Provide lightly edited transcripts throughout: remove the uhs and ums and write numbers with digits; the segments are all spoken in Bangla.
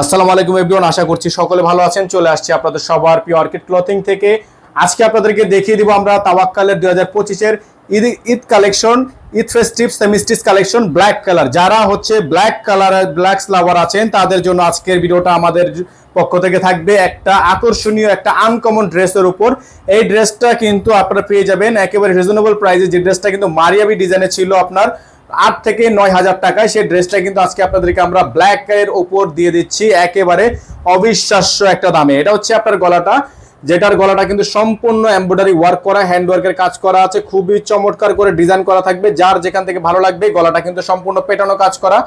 আসসালামু আলাইকুম এভরিওয়ান, আশা করছি সকলে ভালো আছেন। চলে আসছি আপনাদের সবার প্রিয় অর্কিড ক্লথিং থেকে। আজকে আপনাদেরকে দেখিয়ে দিব আমরা তাওয়াক্কালের 2025-এর Eid collection, Eid festive semi stitch collection black colour. যারা হচ্ছে ব্ল্যাক কালার ব্ল্যাক লাভার আছেন তাদের জন্য আজকের ভিডিওটা আমাদের পক্ষ থেকে থাকবে একটা আকর্ষণীয় একটা আনকমন ড্রেসের উপর। এই ড্রেসটা কিন্তু আপনারা পেয়ে যাবেন একেবারে রিজনেবল প্রাইসে। যে ড্রেসটা কিন্তু মারিয়াবি ডিজাইনে ছিল আপনার 8 থেকে 9,000 টাকায়, সেই ড্রেসটা কিন্তু আজকে আপনাদেরকে আমরা ব্ল্যাক এর উপর দিয়ে দিচ্ছি একেবারে অবিশ্বাস্য একটা দামে। এটা হচ্ছে আপনার গলাটা, যেটার গলাটা কিন্তু সম্পূর্ণ এমব্রয়ডারি ওয়ার্ক করা, হ্যান্ড ওয়ার্কের কাজ করা আছে, খুবই চমৎকার করে ডিজাইন করা থাকবে। যার যেখান থেকে ভালো লাগবে, গলাটা কিন্তু সম্পূর্ণ পেটানো কাজ করা,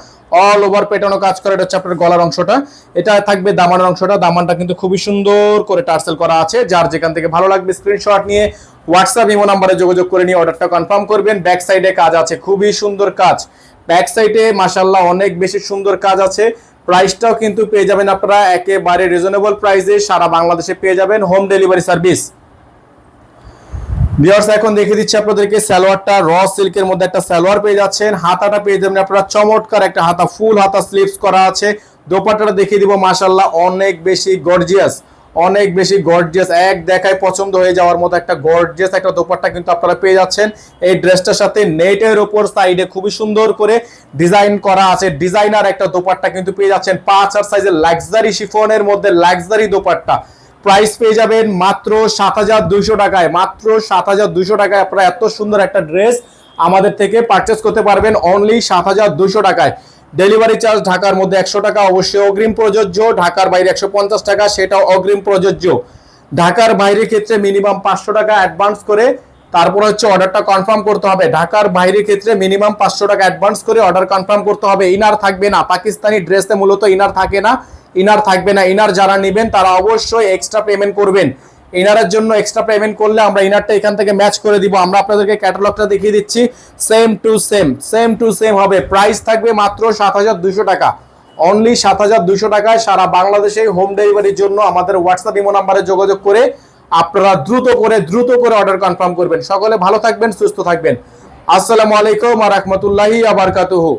অল ওভার পেটানো কাজ করা। এটা হচ্ছে আপনার গলার অংশটা, এটা থাকবে দামানের অংশটা। দামানটা কিন্তু খুবই সুন্দর করে টার্সেল করা আছে। যার যেখান থেকে ভালো লাগবে স্ক্রিনশট নিয়ে হোয়াটসঅ্যাপ ইমো নাম্বারে যোগাযোগ করে নিয়ে অর্ডারটা কনফার্ম করবেন। ব্যাক সাইডে কাজ আছে, খুবই সুন্দর কাজ। ব্যাক সাইডে মাশাআল্লাহ অনেক বেশি সুন্দর কাজ আছে। প্রাইসটাও কিন্তু পেয়ে যাবেন আপনারা একেবারে রিজনেবল প্রাইসে, সারা বাংলাদেশে পেয়ে যাবেন হোম ডেলিভারি সার্ভিস। ভিউয়ার্স, এখন দেখিয়ে দিচ্ছি আপনাদেরকে সালোয়ারটা। র সিল্কের মধ্যে একটা সালোয়ার পেয়ে যাচ্ছেন। হাতাটা পেয়ে যাবেন আপনারা চমৎকার একটা হাতা, ফুল হাতা স্লিভস করা আছে। দোপাট্টাটা দেখিয়ে দিব, মাশাআল্লাহ অনেক বেশি গর্জিয়াস, অনেক বেশি গর্জিয়াস, এক দেখায় পছন্দ হয়ে যাওয়ার মতো একটা গর্জিয়াস একটা দোপাট্টা কিন্তু আপনারা পেয়ে যাচ্ছেন। এই ড্রেসটার সাথে নেটের উপর সাইডে খুবই সুন্দর করে ডিজাইন করা আছে, ডিজাইনার একটা দোপাট্টা কিন্তু পেয়ে যাচ্ছেন। 5 সাইজের লাক্সারি শিফনের মধ্যে লাক্সারি দোপাট্টা। প্রাইস পেয়ে যাবেন মাত্র 7,200 টাকায়। মাত্র 7,200 টাকায় আপনারা এত সুন্দর একটা ড্রেস আমাদের থেকে পারচেস করতে পারবেন অনলি 7,200 টাকায়। ডেলিভারি চার্জ ঢাকার মধ্যে 100 টাকা অবশ্যই অগ্রিম প্রযোজ্য, ঢাকার বাইরে 150 টাকা সেটাও অগ্রিম প্রযোজ্য। ঢাকার বাইরের ক্ষেত্রে মিনিমাম 500 টাকা অ্যাডভান্স করে তারপর হচ্ছে অর্ডারটা কনফার্ম করতে হবে। ঢাকার বাইরের ক্ষেত্রে মিনিমাম 500 টাকা অ্যাডভান্স করে অর্ডার কনফার্ম করতে হবে। ইনার থাকবে না, পাকিস্তানি ড্রেসে মূলত ইনার থাকে না, ইনার থাকবে না। ইনার যারা নেবেন তারা অবশ্যই এক্সট্রা পেমেন্ট করবেন। ইনারের জন্য এক্সট্রা পেমেন্ট করলে আমরা ইনারটা এখান থেকে ম্যাচ করে দিব। আমরা আপনাদেরকে ক্যাটালগটা দেখিয়ে দিচ্ছি, সেম টু সেম হবে। প্রাইস থাকবে মাত্র 7,200 টাকা, অনলি 7,200 টাকায় সারা বাংলাদেশে হোম ডেলিভারির জন্য আমাদের হোয়াটসঅ্যাপ ইমো নাম্বারে যোগাযোগ করে আপনারা দ্রুত করে অর্ডার কনফার্ম করবেন। সকলে ভালো থাকবেন, সুস্থ থাকবেন। আসসালামু আলাইকুম ওয়া রাহমাতুল্লাহি ওয়া বারাকাতুহু।